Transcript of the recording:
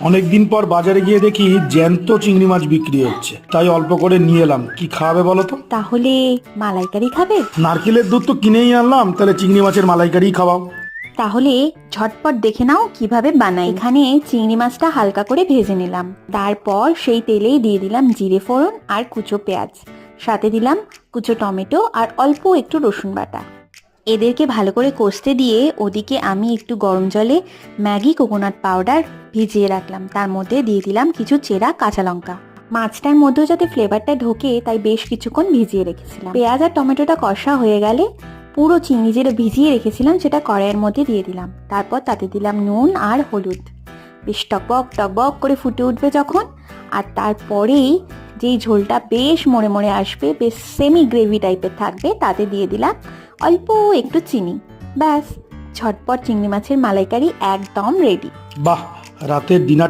অনেকদিন পর বাজারে গিয়ে দেখি জ্যান্ত চিংড়ি মাছ বিক্রি হচ্ছে, তাই অল্প করে নিয়ে এলাম। কি খাওয়াবে বলো তো? তাহলে মালাইকারি খাবে? নারকেলের দুধ তো কিনেই আনলাম, তাহলে চিংড়ি মাছের মালাইকারি খাওয়াও। তাহলে ঝটপট দেখে নাও কিভাবে বানাই। এখানে চিংড়ি মাছটা হালকা করে ভেজে নিলাম, তারপর সেই তেলেই দিয়ে দিলাম জিরে ফোড়ন আর কুচো পেঁয়াজ, সাথে দিলাম কুচো টমেটো আর অল্প একটু রসুন বাটা। এদেরকে ভালো করে কষতে দিয়ে ওদিকে আমি একটু গরম জলে ম্যাগি কোকোনাট পাউডার ভিজিয়ে রাখলাম, তার মধ্যে দিয়ে দিলাম কিছু চেরা কাঁচা লঙ্কা। মাছটার মধ্যেও যাতে ফ্লেভারটা ঢোকে তাই বেশ কিছুক্ষণ ভিজিয়ে রেখেছিলাম। পেঁয়াজ আর টমেটোটা কষা হয়ে গেলে পুরো চিংড়ি যেটা ভিজিয়ে রেখেছিলাম সেটা কড়াইয়ের মধ্যে দিয়ে দিলাম, তারপর তাতে দিলাম নুন আর হলুদ। বেশ টকবক টকবক করে ফুটে উঠবে যখন, আর তারপরেই যেই ঝোলটা বেশ মরে মরে আসবে, বেশ সেমি গ্রেভি টাইপের থাকবে, তাতে দিয়ে দিলাম অল্প একটু চিনি। ব্যাস, ঝটপট চিংড়ি মাছের মালাইকারি একদম রেডি। বাহ, রাতের ডিনার